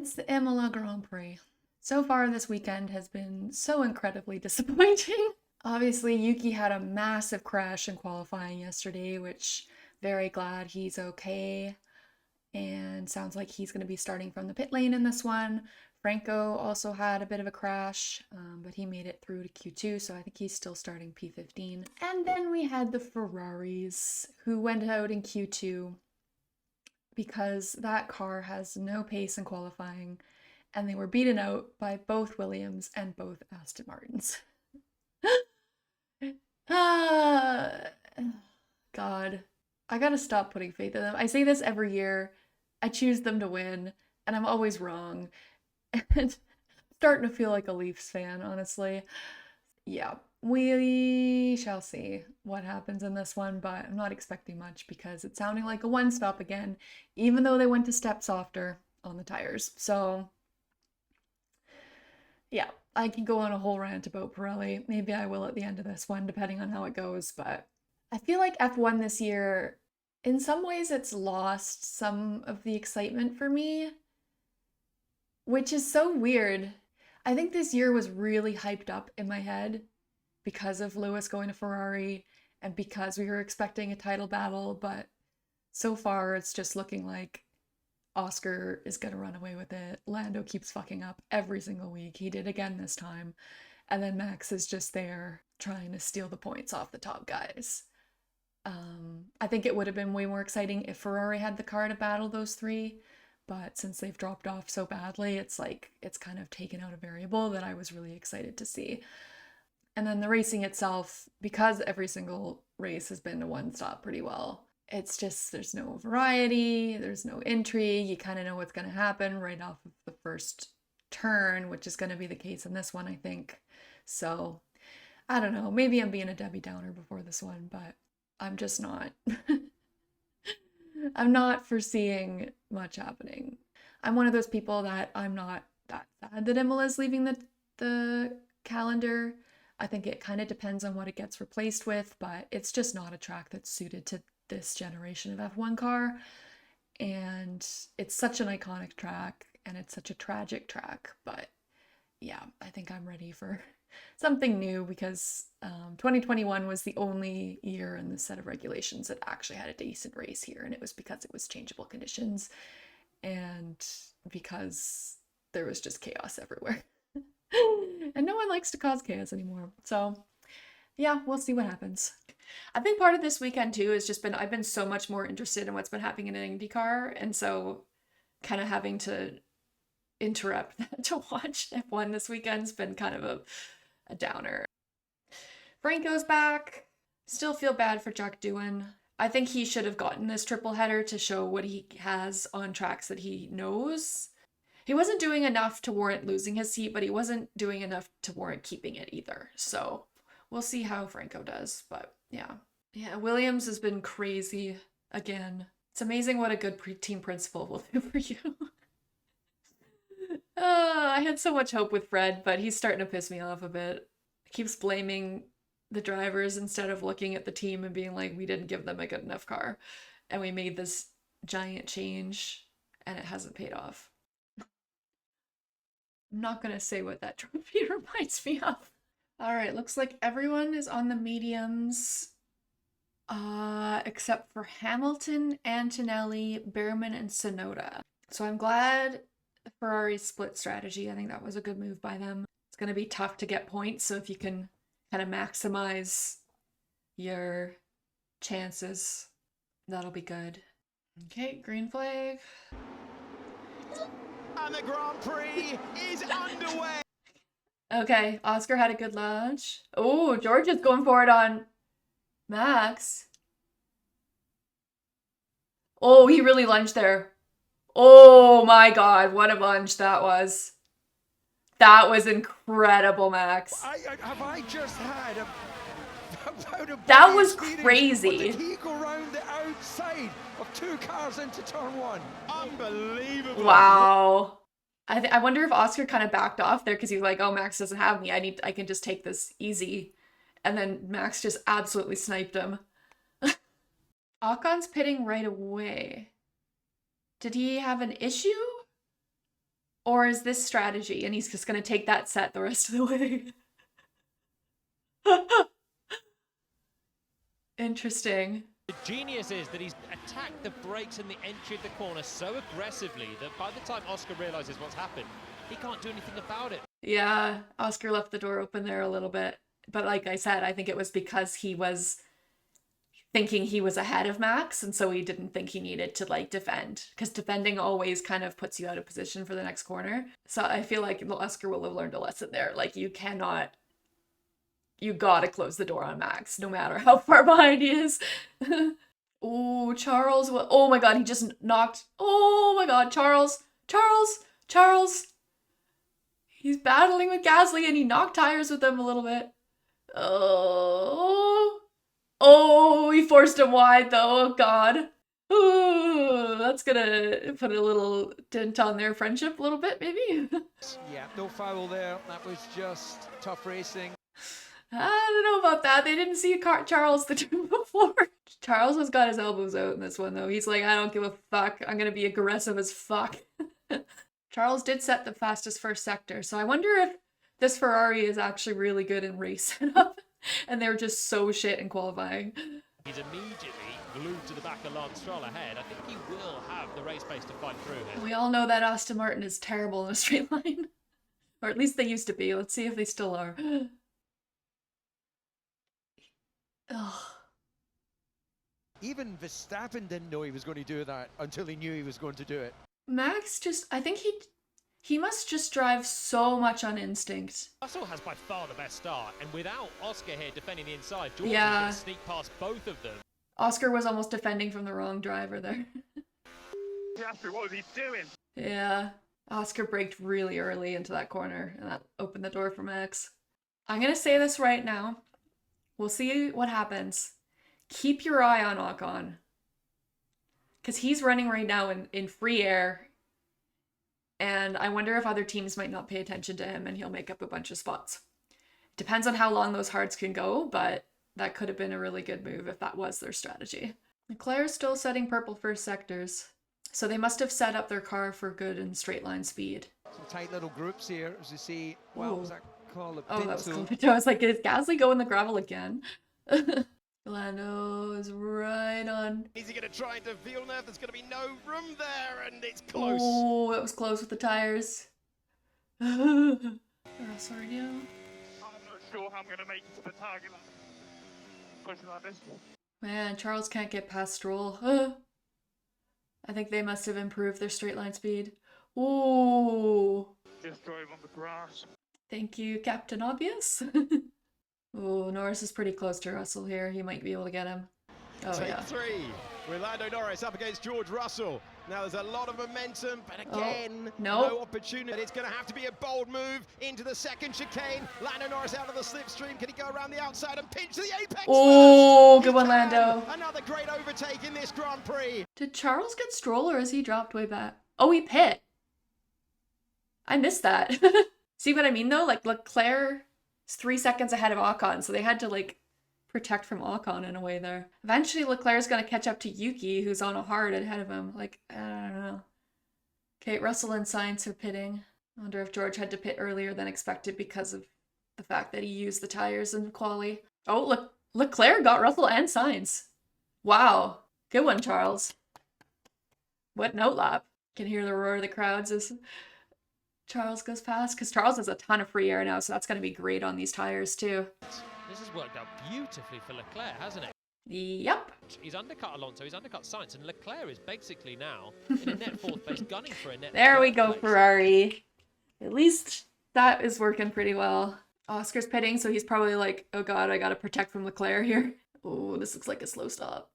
It's the Imola Grand Prix. So far this weekend has been so incredibly disappointing. Obviously, Yuki had a massive crash in qualifying yesterday, which very glad he's okay. And sounds like he's going to be starting from the pit lane in this one. Franco also had a bit of a crash, but he made it through to Q2, so I think he's still starting P15. And then we had the Ferraris, who went out in Q2 because that car has no pace in qualifying, and they were beaten out by both Williams and both Aston Martins. God, I gotta stop putting faith in them. I say this every year. I choose them to win, and I'm always wrong. And starting to feel like a Leafs fan, honestly. Yeah, we shall see what happens in this one, but I'm not expecting much because it's sounding like a one-stop again, even though they went to step softer on the tires. So, yeah, I can go on a whole rant about Pirelli. Maybe I will at the end of this one, depending on how it goes, but I feel like F1 this year, in some ways, it's lost some of the excitement for me, which is so weird. I think this year was really hyped up in my head because of Lewis going to Ferrari and because we were expecting a title battle, but so far it's just looking like Oscar is going to run away with it. Lando keeps fucking up every single week. He did again this time. And then Max is just there trying to steal the points off the top guys. I think it would have been way more exciting if Ferrari had the car to battle those three, but since they've dropped off so badly, it's like it's kind of taken out a variable that I was really excited to see. And then the racing itself, because every single race has been a one-stop pretty well, it's just there's no variety, there's no intrigue, you kind of know what's going to happen right off of the first turn, which is going to be the case in this one, I think. So, I don't know, maybe I'm being a Debbie Downer before this one, but I'm just not. I'm not foreseeing much happening. I'm one of those people that I'm not that sad that Imola is leaving the calendar. I think it kind of depends on what it gets replaced with, but it's just not a track that's suited to this generation of F1 car. And it's such an iconic track and it's such a tragic track. But yeah, I think I'm ready for something new because 2021 was the only year in the set of regulations that actually had a decent race here. And it was because it was changeable conditions and because there was just chaos everywhere. And no one likes to cause chaos anymore. So yeah, we'll see what happens. I think part of this weekend too has just been I've been so much more interested in what's been happening in IndyCar, and so kind of having to interrupt that to watch F1 this weekend's been kind of a downer. Franco's back. Still feel bad for Jack Doohan. I think he should have gotten this triple header to show what he has on tracks that he knows. He wasn't doing enough to warrant losing his seat, but he wasn't doing enough to warrant keeping it either. So we'll see how Franco does, but yeah. Yeah, Williams has been crazy again. It's amazing what a good team principal will do for you. I had so much hope with Fred, but he's starting to piss me off a bit. He keeps blaming the drivers instead of looking at the team and being like, we didn't give them a good enough car. And we made this giant change and it hasn't paid off. I'm not going to say what that trophy reminds me of. All right, looks like everyone is on the mediums, except for Hamilton, Antonelli, Behrman, and Sonoda. So I'm glad Ferrari's split strategy. I think that was a good move by them. It's going to be tough to get points, so if you can kind of maximize your chances, that'll be good. Okay, green flag. And the Grand Prix is underway. Okay, Oscar had a good launch. Oh, George is going for it on Max. Oh, he really lunged there. Oh my God, what a lunge that was. That was incredible, Max. Have I just had a that was crazy. Did he go round the outside of two cars into turn one? Unbelievable. Wow. I wonder if Oscar kind of backed off there because he's like, oh, Max doesn't have me. I can just take this easy. And then Max just absolutely sniped him. Ocon's pitting right away. Did he have an issue? Or is this strategy and he's just going to take that set the rest of the way? Interesting. The genius is that he's attacked the brakes and the entry of the corner so aggressively that by the time Oscar realizes what's happened, he can't do anything about it. Yeah, Oscar left the door open there a little bit. But like I said, I think it was because he was thinking he was ahead of Max, and so he didn't think he needed to like defend, because defending always kind of puts you out of position for the next corner. So I feel like Oscar will have learned a lesson there. Like you gotta close the door on Max, no matter how far behind he is. Oh, Charles, oh my god, he just knocked, oh my god, Charles. He's battling with Gasly and he knocked tires with them a little bit. Oh, he forced him wide though, oh god. Ooh, that's gonna put a little dent on their friendship a little bit, maybe. Yeah, no foul there. That was just tough racing. I don't know about that. They didn't see Charles the turn before. Charles has got his elbows out in this one though. He's like, I don't give a fuck. I'm gonna be aggressive as fuck. Charles did set the fastest first sector, so I wonder if this Ferrari is actually really good in race setup and they're just so shit in qualifying. He's immediately glued to the back of Lance Stroll ahead. I think he will have the race pace to fight through him. We all know that Aston Martin is terrible in a straight line. Or at least they used to be. Let's see if they still are. Ugh. Even Verstappen didn't know he was going to do that until he knew he was going to do it. Max just, I think he must just drive so much on instinct. Russell has by far the best start, and without Oscar here defending the inside, George Yeah. can sneak past both of them. Oscar was almost defending from the wrong driver there. Jasper, what was he doing? Yeah. Oscar braked really early into that corner, and that opened the door for Max. I'm gonna say this right now. We'll see what happens. Keep your eye on Ocon. Because he's running right now in free air. And I wonder if other teams might not pay attention to him and he'll make up a bunch of spots. Depends on how long those hards can go, but that could have been a really good move if that was their strategy. Leclerc's still setting purple first sectors. So they must have set up their car for good and straight line speed. Some tight little groups here, as you see. Well, what was that called? A Oh, that was pinto. cool. I was like, is Gasly going the gravel again? Lando is right on. Is he going to try into Villeneuve? There's going to be no room there, and it's close. Oh, it was close with the tires. Russell Radio. I'm not sure how I'm going to make it to the target. Pushing like this. Man, Charles can't get past Stroll. I think they must have improved their straight line speed. Ooh. Just drove on the grass. Thank you, Captain Obvious. Oh, Norris is pretty close to Russell here. He might be able to get him. Oh, Take yeah. 3 with Lando Norris up against George Russell. Now there's a lot of momentum, but again, no. no opportunity. It's going to have to be a bold move into the second chicane. Lando Norris out of the slipstream. Can he go around the outside and pinch the apex? Oh, first? good one, He can. Lando. Another great overtake in this Grand Prix. Did Charles get Stroll or has he dropped way back? Oh, he pit. I missed that. See what I mean though? Like Leclerc is 3 seconds ahead of Ocon, so they had to like protect from Ocon in a way there. Eventually Leclerc's gonna catch up to Yuki, who's on a hard ahead of him. Like, I don't know. Okay, Russell and Sainz are pitting. I wonder if George had to pit earlier than expected because of the fact that he used the tires in quali. Oh, look, Leclerc got Russell and Sainz. Wow. Good one, Charles. What note lap. Can hear the roar of the crowds as Charles goes past, because Charles has a ton of free air now, so that's going to be great on these tires too. This has worked out beautifully for Leclerc, hasn't it? Yep. He's undercut Alonso, he's undercut Sainz, and Leclerc is basically now in a net fourth place, gunning for a net There we third go, place. Ferrari. At least that is working pretty well. Oscar's pitting, so he's probably like, oh god, I gotta protect from Leclerc here. Oh, this looks like a slow stop.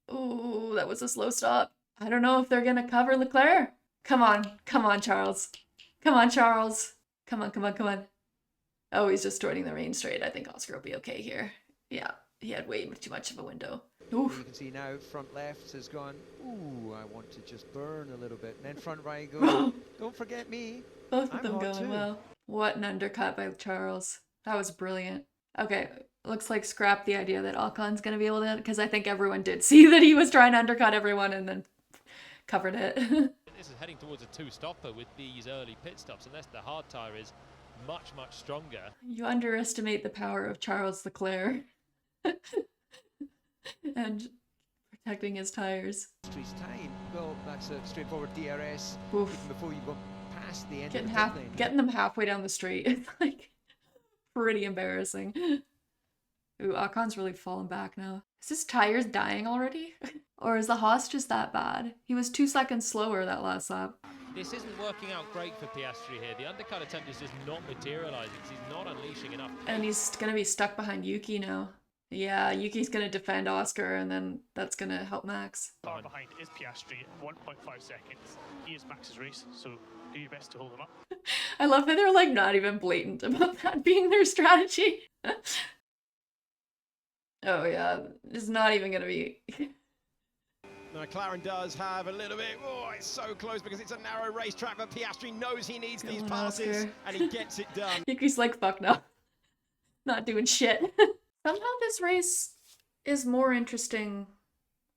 Oh, that was a slow stop. I don't know if they're gonna cover Leclerc. Come on, Charles. Come on, Charles. Come on. Oh, he's just joining the main straight. I think Oscar will be okay here. Yeah, he had way too much of a window. Oof. You can see now front left has gone, ooh, I want to just burn a little bit. And then front right goes, don't forget me. Both of I'm them hot going too. well. What an undercut by Charles. That was brilliant. Okay, looks like scrap the idea that Ocon's going to be able to, because I think everyone did see that he was trying to undercut everyone and then covered it. this is heading towards a two-stopper with these early pit stops, unless the hard tyre is much, much stronger. You underestimate the power of Charles Leclerc and protecting his tires. Street's time. Well, that's a straightforward DRS. Oof. Even before you go past the end of the pit lane. Getting them halfway down the street is like pretty embarrassing. Ooh, Ocon's really falling back now. Is his tires dying already? Or is the Haas just that bad? He was 2 seconds slower that last lap. This isn't working out great for Piastri here. The undercut attempt is just not materialising because he's not unleashing enough. And he's going to be stuck behind Yuki now. Yeah, Yuki's going to defend Oscar, and then that's going to help Max. Far behind is Piastri at 1.5 seconds. He is Max's race, so do your best to hold him up. I love that they're like not even blatant about that being their strategy. Oh yeah, it's not even going to be... Now, McLaren does have a little bit, oh, it's so close because it's a narrow racetrack, but Piastri knows he needs these passes, Oscar. and he gets it done. Yuki's like, fuck no. Not doing shit. Somehow this race is more interesting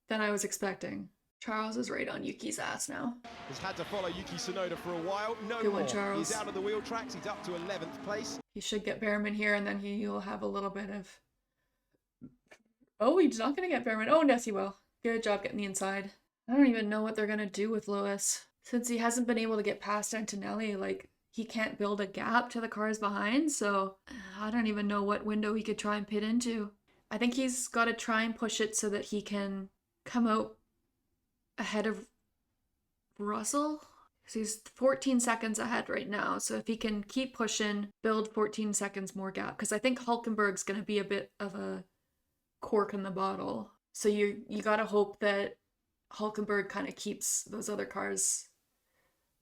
than I was expecting. Charles is right on Yuki's ass now. He's had to follow Yuki Tsunoda for a while. No Good one, more. Charles. He's out of the wheel tracks. He's up to 11th place. He should get Behrman here, and then he'll have a little bit of... Oh, he's not going to get Behrman. Oh, yes, he will. Good job getting the inside. I don't even know what they're going to do with Lewis. Since he hasn't been able to get past Antonelli, like, he can't build a gap to the cars behind, so I don't even know what window he could try and pit into. I think he's got to try and push it so that he can come out ahead of Russell. Because he's 14 seconds ahead right now, so if he can keep pushing, build 14 seconds more gap. Because I think Hülkenberg's going to be a bit of a cork in the bottle. So you got to hope that Hülkenberg kind of keeps those other cars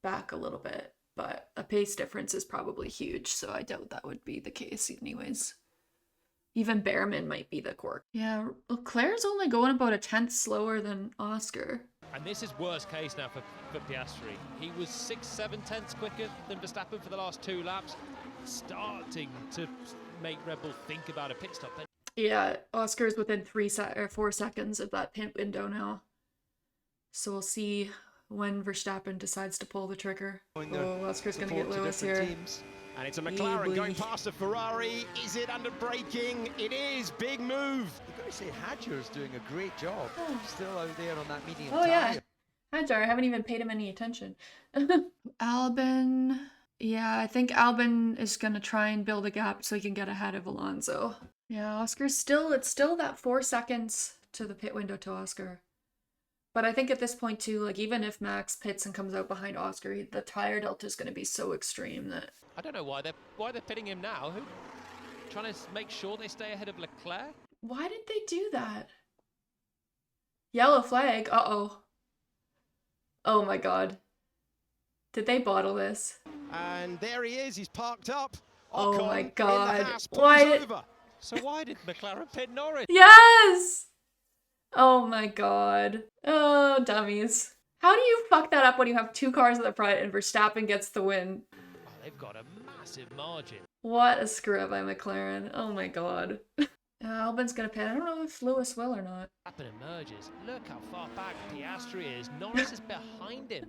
back a little bit. But a pace difference is probably huge, so I doubt that would be the case anyways. Even Behrman might be the cork. Yeah, Leclerc's only going about a 10th slower than Oscar. And this is worst case now for Piastri. He was 6-7 tenths quicker than Verstappen for the last 2 laps. Starting to make Red Bull think about a pit stop. Yeah, Oscar's within 4 seconds of that pit window now. So we'll see when Verstappen decides to pull the trigger. Oh, Oscar's going to get Lewis here. Teams. And it's a McLaren going past a Ferrari. Is it under braking? It is. Big move. You've got to say, Hadjar's doing a great job. Still out there on that medium Oh, yeah. tyre. Hadjar, I haven't even paid him any attention. Albon. Yeah, I think Albon is going to try and build a gap so he can get ahead of Alonso. Yeah, Oscar's it's still that 4 seconds to the pit window to Oscar. But I think at this point too, like even if Max pits and comes out behind Oscar, the tire delta is going to be so extreme that... I don't know why they're pitting him now. Who trying to make sure they stay ahead of Leclerc? Why did they do that? Yellow flag. Uh-oh. Oh my god. Did they bottle this? And there he is. He's parked up. Oh Ocon my in the god. Haas, Why pulls did... over. So why did McLaren pit Norris? Yes! Oh my god. Oh, dummies. How do you fuck that up when you have 2 cars at the front and Verstappen gets the win? Oh, they've got a massive margin. What a screw up by McLaren. Oh my god. Albon's gonna pit. I don't know if Lewis will or not. Verstappen emerges. Look how far back Piastri is. Norris is behind him.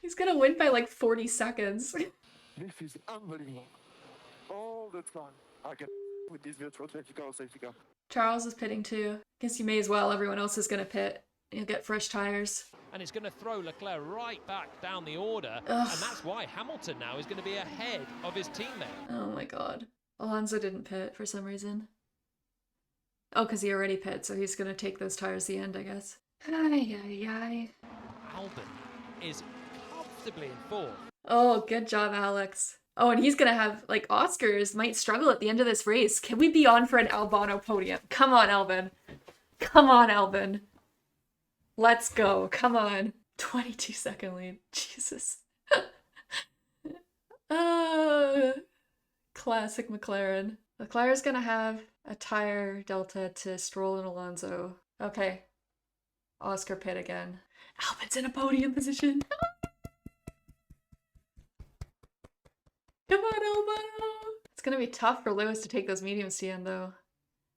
He's gonna win by like 40 seconds. This is unbelievable. All the time I get with this virtual safety car. Charles is pitting too. Guess you may as well. Everyone else is gonna pit. You'll get fresh tires. And it's going to throw Leclerc right back down the order. Ugh. And that's why Hamilton now is going to be ahead of his teammate. Oh my god. Alonso didn't pit for some reason. Oh, because he already pit, so he's gonna take those tires the end, I guess. Ay, ay, ay. Albon is comfortably in 4th. Oh, good job, Alex. Oh, and he's gonna have, like, Oscars might struggle at the end of this race. Can we be on for an Albano podium? Come on, Albon. Come on, Albon. Let's go. Come on. 22-second lead. Jesus. Classic McLaren. Leclerc's gonna have a tire delta to Stroll and Alonso. Okay. Oscar pit again. Albon's in a podium position. Come on, Albon. It's gonna be tough for Lewis to take those mediums to the end, though.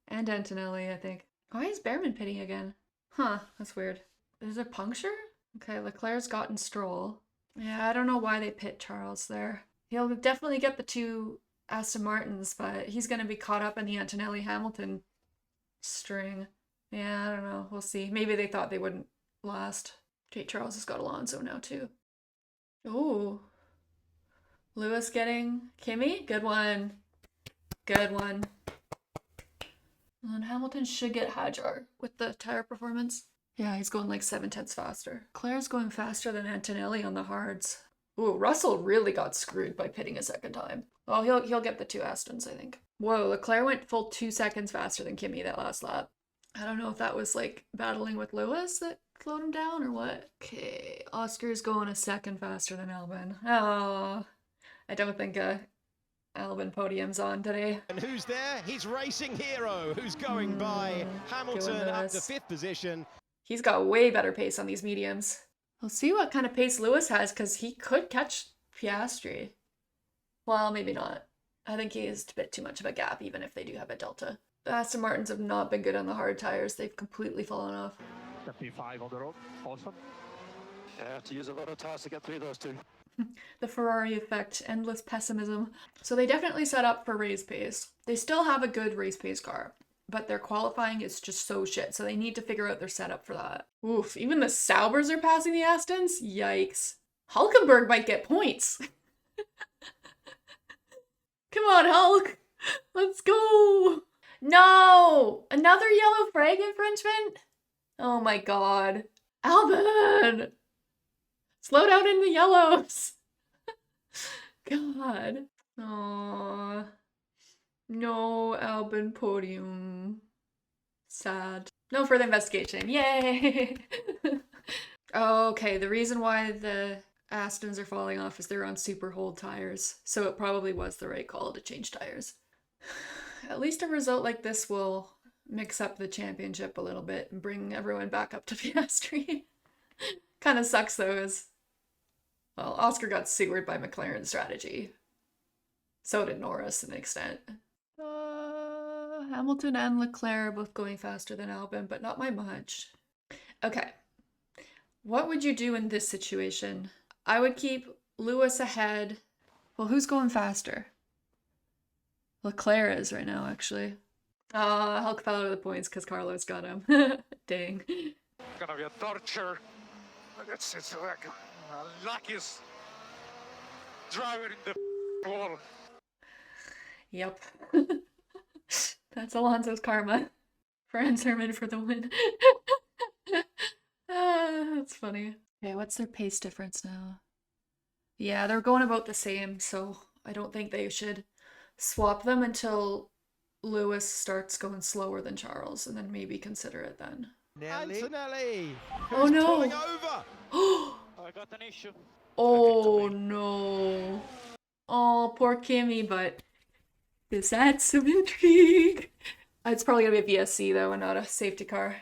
And Antonelli, I think. Why is Behrman pitting again? Huh, that's weird. Is there puncture? Okay, Leclerc's gotten Stroll. Yeah, I don't know why they pit Charles there. He'll definitely get the 2 Aston Martins, but he's going to be caught up in the Antonelli-Hamilton string. Yeah, I don't know. We'll see. Maybe they thought they wouldn't last. Jake Charles has got Alonso now, too. Ooh. Lewis getting Kimi? Good one. Good one. And Hamilton should get Hadjar with the tire performance. Yeah, he's going like 7/10 faster. Leclerc's going faster than Antonelli on the hards. Ooh, Russell really got screwed by pitting a second time. Well, he'll get the 2 Astons, I think. Whoa, Leclerc went full 2 seconds faster than Kimi that last lap. I don't know if that was like battling with Lewis that slowed him down or what. Okay, Oscar's going a second faster than Albon. Oh, I don't think Albon podium's on today. And who's there? He's Racing Hero, who's going by Hamilton up to 5th position. He's got way better pace on these mediums. We'll see what kind of pace Lewis has, because he could catch Piastri. Well, maybe not. I think he is a bit too much of a gap, even if they do have a delta. The Aston Martins have not been good on the hard tires. They've completely fallen off. P5 on the road. Awesome. Yeah, I have to use a lot of tires to get through those 2. The Ferrari effect, endless pessimism. So they definitely set up for race pace. They still have a good race pace car, but their qualifying is just so shit, so they need to figure out their setup for that. Oof, even the Saubers are passing the Astons? Yikes. Hulkenberg might get points. Come on, Hulk! Let's go! No! Another yellow flag infringement? Oh my god. Albon! Slow down in the yellows! God. Aww. No Albon podium. Sad. No further investigation. Yay! Okay, the reason why the Astons are falling off is they're on super hold tires. So it probably was the right call to change tires. At least a result like this will mix up the championship a little bit and bring everyone back up to Piastri. Kind of sucks though, as well, Oscar got sewered by McLaren's strategy. So did Norris to an extent. Hamilton and Leclerc are both going faster than Albon, but not by much. Okay. What would you do in this situation? I would keep Lewis ahead. Well, who's going faster? Leclerc is right now, actually. Hulk fell out of the points because Carlos got him. Dang. Gonna be a torture. It's like a luckiest driver in the world. Yep. That's Alonso's karma. Franz Hermann for the win. That's funny. Okay, what's their pace difference now? Yeah, they're going about the same, so I don't think they should swap them until Lewis starts going slower than Charles, and then maybe consider it then. Antonelli, Oh who's no! pulling over. I got an issue. Oh no! Oh, poor Kimi, but this adds some intrigue. It's probably gonna be a VSC though, and not a safety car.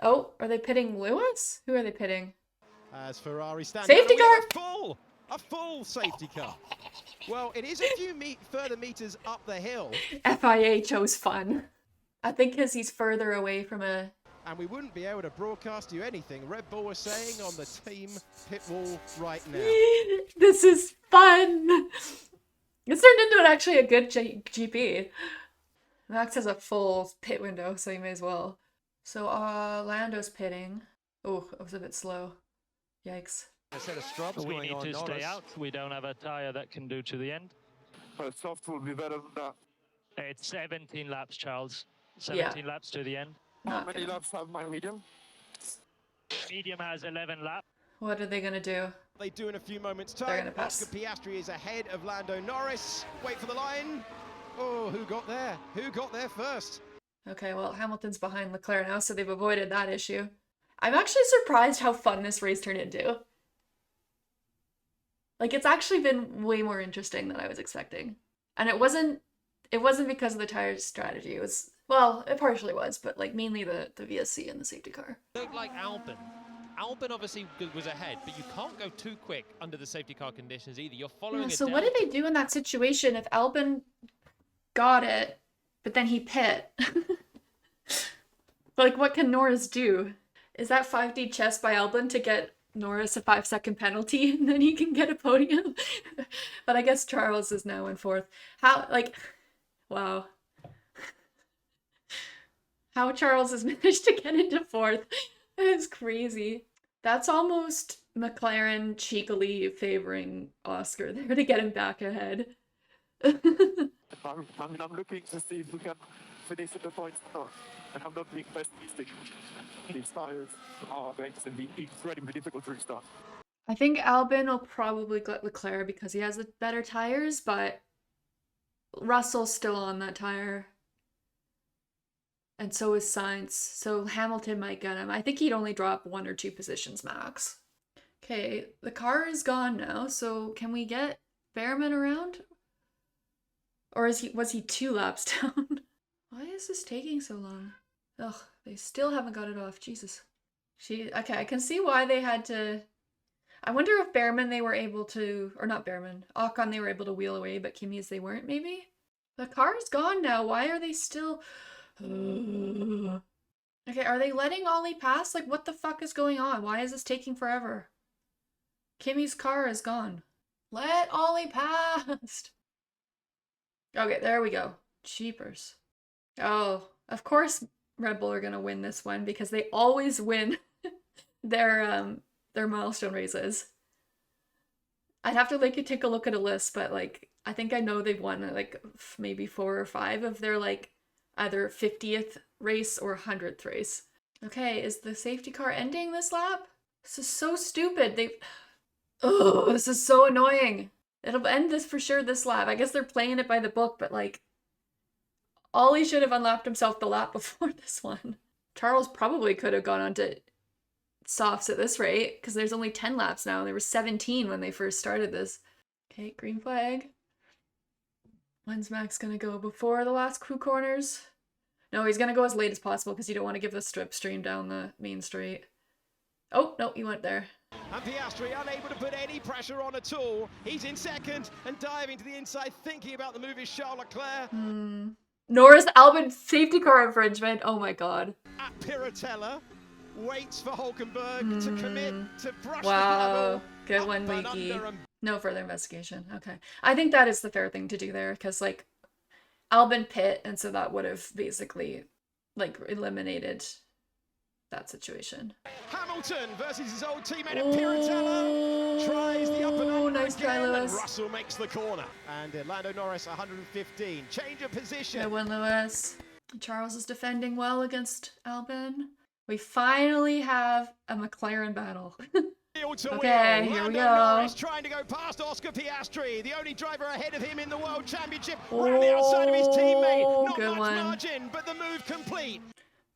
Oh, are they pitting Lewis? Who are they pitting? As Ferrari stands Safety a full safety car. Well, it is a few further meters up the hill. FIA chose fun. I think because he's further away from a... And we wouldn't be able to broadcast you anything Red Bull was saying on the team pit wall right now. This is fun! It's turned into actually a good GP. Max has a full pit window, so you may as well. So, Lando's pitting. Oh, I was a bit slow. Yikes. A set of strobs We going need on, to stay Norris. out. We don't have a tyre that can do to the end. But soft will be better than that. It's 17 laps, Charles. 17 laps to the end. How Not many good. laps have my medium? Medium has 11 laps. What are they gonna do? They do in a few moments' They're time. gonna pass. Oscar Piastri is ahead of Lando Norris. Wait for the line. Oh, who got there? Who got there first? Okay, well, Hamilton's behind Leclerc now, so they've avoided that issue. I'm actually surprised how fun this race turned into. Like, it's actually been way more interesting than I was expecting. And it wasn't because of the tire strategy. It was, well, it partially was, but like mainly the VSC and the safety car. Looked like Albon. Albon obviously was ahead, but you can't go too quick under the safety car conditions either. You're following Yeah, a so what did they do in that situation if Albon got it, but then he pit? Like, what can Norris do? Is that 5D chess by Albon to get Norris a 5-second penalty and then he can get a podium. But I guess Charles is now in 4th. How, like, wow. How Charles has managed to get into 4th is crazy. That's almost McLaren cheekily favoring Oscar there to get him back ahead. I'm looking to see if we can finish at the points now. And I'm not being pessimistic. These tires are going to be incredibly difficult to restart. I think Albon will probably get Leclerc because he has the better tires, but Russell's still on that tire. And so is Sainz. So Hamilton might get him. I think he'd only drop 1 or 2 positions max. Okay, the car is gone now, so can we get Behrman around? Or was he 2 laps down? Why is this taking so long? Ugh, they still haven't got it off. Jesus. Okay, I can see why they had to... I wonder if Behrman they were able to... Or not Behrman. Ocon they were able to wheel away, but Kimi's they weren't, maybe? The car's gone now. Why are they still... Okay, are they letting Ollie pass? Like, what the fuck is going on? Why is this taking forever? Kimi's car is gone. Let Ollie pass! Okay, there we go. Cheapers. Oh, of course Red Bull are gonna win this one because they always win their milestone races. I'd have to like take a look at a list, but like I think I know they've won like maybe 4 or 5 of their like either 50th race or 100th race. Okay, is the safety car ending this lap? This is so stupid. Oh, this is so annoying. It'll end this for sure this lap. I guess they're playing it by the book, but like Ollie should have unlapped himself the lap before this one. Charles probably could have gone on to softs at this rate because there's only 10 laps now. There were 17 when they first started this. Okay, green flag. When's Max gonna go? Before the last 2 corners? No, he's gonna go as late as possible because you don't want to give the strip stream down the main straight. Oh, no, he went there. And Piastri unable to put any pressure on at all. He's in 2nd and diving to the inside, thinking about the move is Charles Leclerc. Norris Albon safety car infringement. Oh my god. At Piratella, waits for Hulkenberg to commit to brush Wow. the gravel. Good one, Leaky. No further investigation. Okay. I think that is the fair thing to do there because like Albon pit and so that would have basically like eliminated that situation. Hamilton versus his old teammate at Piratella. Tries the up and under nice try, again, Lewis. and Russell makes the corner. And Lando Norris 115. Change of position. Good one, Lewis. Charles is defending well against Albon. We finally have a McLaren battle. Okay, here we go. Norris trying to go past Oscar Piastri, the only driver ahead of him in the World Championship. Right on the outside of his teammate. Not good much one. margin, but the move complete.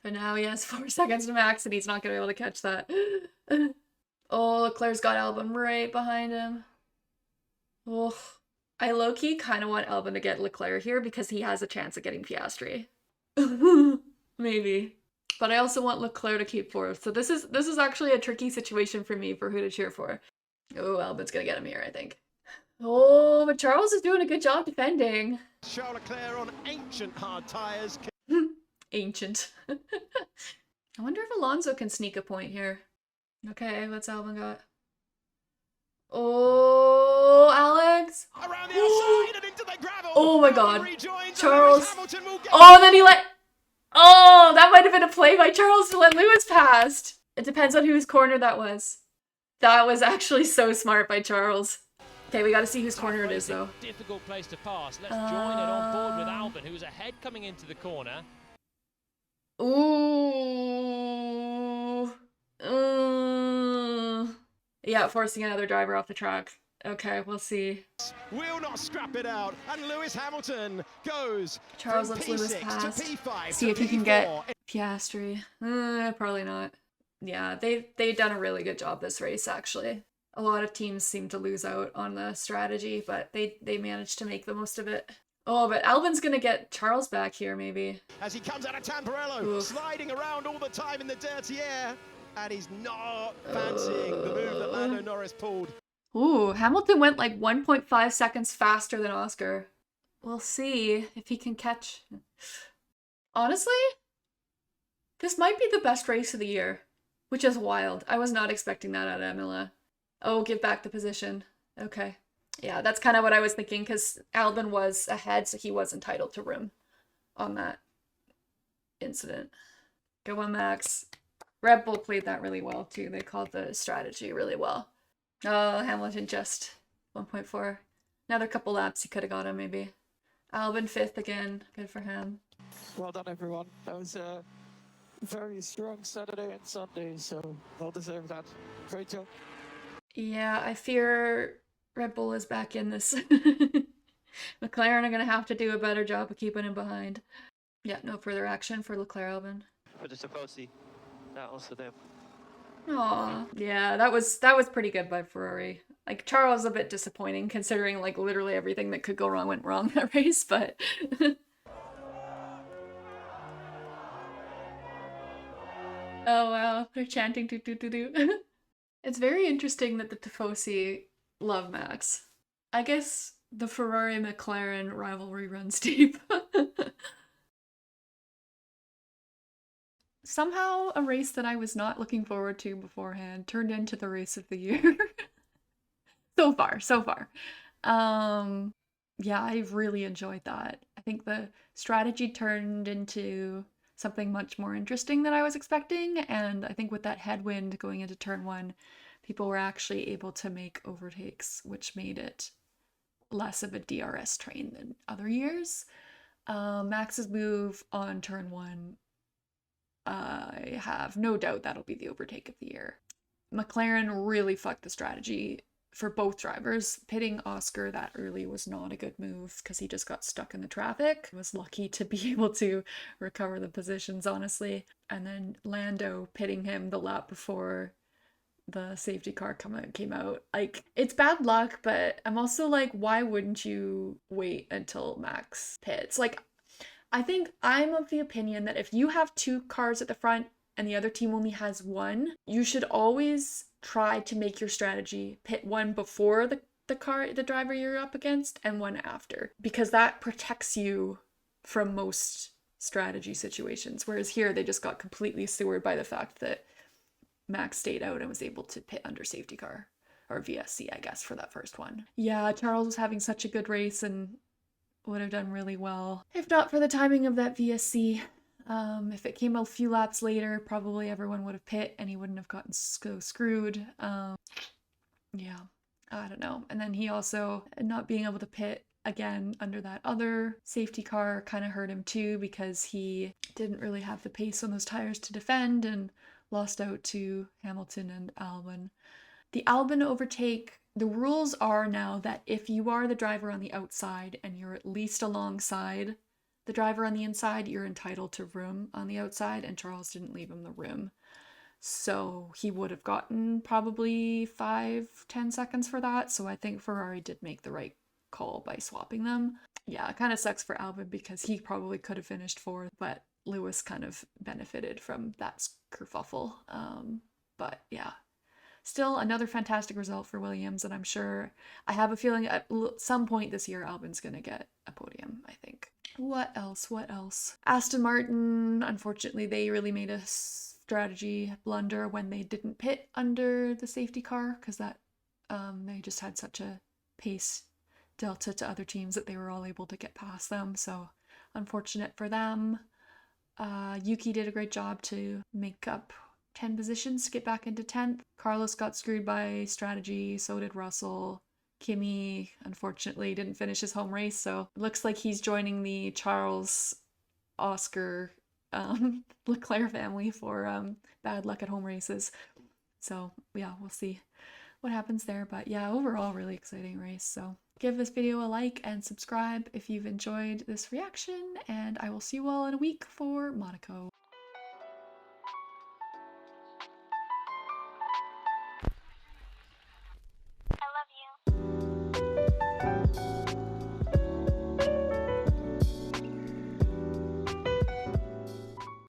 But now he has 4 seconds to max and he's not going to be able to catch that. Oh, Leclerc's got Albon right behind him. Oh, I low-key kind of want Albon to get Leclerc here because he has a chance of getting Piastri. Maybe. But I also want Leclerc to keep 4th. So this is actually a tricky situation for me for who to cheer for. Oh, Albon's going to get him here, I think. Oh, but Charles is doing a good job defending. Charles Leclerc on ancient hard tyres. Ancient. I wonder if Alonso can sneak a point here. Okay, what's Albon got? Oh, Alex! Around the outside and into the gravel. Oh my god. Rejoins, Charles. Hamilton will get Oh, and then he let... Oh, that might have been a play by Charles to let Lewis past. It depends on whose corner that was. That was actually so smart by Charles. Okay, we gotta see whose corner it is, though. Difficult place to pass. Let's join it on board with Albon, who was ahead coming into the corner. Ooh. Yeah, forcing another driver off the track. Okay, we'll see. Will not scrap it out, and Lewis Hamilton goes Charles from lets Lewis P6 pass. to P5 See to if he can P4. get Piastri. Probably not. Yeah, they've done a really good job this race, actually. A lot of teams seem to lose out on the strategy, but they managed to make the most of it. Oh, but Albon's gonna get Charles back here, maybe. As he comes out of Tamburello, Oof. sliding around all the time in the dirty air, and he's not fancying the move that Lando Norris pulled. Ooh, Hamilton went like 1.5 seconds faster than Oscar. We'll see if he can catch. Honestly, this might be the best race of the year. which is wild. I was not expecting that out of Imola. Oh, give back the position. Okay. Yeah, that's kind of what I was thinking, because Albon was ahead, so he was entitled to room on that incident. Go on, Max. Red Bull played that really well, too. They called the strategy really well. Oh, Hamilton just 1.4. Another couple laps, he could have got him, maybe. Albon 5th again. Good for him. Well done, everyone. That was a very strong Saturday and Sunday, so well deserved that. Great job. Yeah, I fear Red Bull is back in this. McLaren are going to have to do a better job of keeping him behind. Yeah, no further action for Leclerc, Albon. For the Tifosi, that also them. Aw, yeah, that was pretty good by Ferrari. Like, Charles a bit disappointing, considering like literally everything that could go wrong went wrong that race, but oh wow, they're chanting do do do do. It's very interesting that the Tifosi love Max. I guess the Ferrari-McLaren rivalry runs deep. Somehow a race that I was not looking forward to beforehand turned into the race of the year. So far. Yeah, I've really enjoyed that. I think the strategy turned into something much more interesting than I was expecting, and I think with that headwind going into turn 1, people were actually able to make overtakes, which made it less of a DRS train than other years. Max's move on turn 1, I have no doubt that'll be the overtake of the year. McLaren really fucked the strategy for both drivers. Pitting Oscar that early was not a good move because he just got stuck in the traffic. Was lucky to be able to recover the positions, honestly. And then Lando pitting him the lap before the safety car came out. Like, it's bad luck, but I'm also like, why wouldn't you wait until Max pits? Like, I think I'm of the opinion that if you have 2 cars at the front and the other team only has 1, you should always try to make your strategy pit 1 before the driver you're up against and 1 after, because that protects you from most strategy situations. Whereas here they just got completely sewered by the fact that Max stayed out and was able to pit under safety car, or VSC, I guess, for that first one. Yeah, Charles was having such a good race and would have done really well if not for the timing of that VSC. If it came a few laps later, probably everyone would have pit and he wouldn't have gotten so screwed. Yeah, I don't know. And then he also, not being able to pit again under that other safety car kind of hurt him too, because he didn't really have the pace on those tires to defend and lost out to Hamilton and Albon. The Albon overtake, the rules are now that if you are the driver on the outside and you're at least alongside the driver on the inside, you're entitled to room on the outside, and Charles didn't leave him the room. So he would have gotten probably 5-10 seconds for that. So I think Ferrari did make the right call by swapping them. Yeah, it kind of sucks for Albon because he probably could have finished 4th, but Lewis kind of benefited from that kerfuffle. But yeah, still another fantastic result for Williams, and I'm sure, I have a feeling at some point this year Albon's gonna get a podium, I think. What else? Aston Martin, unfortunately, they really made a strategy blunder when they didn't pit under the safety car, because that they just had such a pace delta to other teams that they were all able to get past them, so unfortunate for them. Yuki did a great job to make up 10 positions to get back into 10th. Carlos got screwed by strategy, so did Russell. Kimi, unfortunately, didn't finish his home race, so it looks like he's joining the Charles, Oscar, Leclerc family for bad luck at home races. So yeah, we'll see what happens there. But yeah, overall, really exciting race. So give this video a like and subscribe if you've enjoyed this reaction, and I will see you all in a week for Monaco.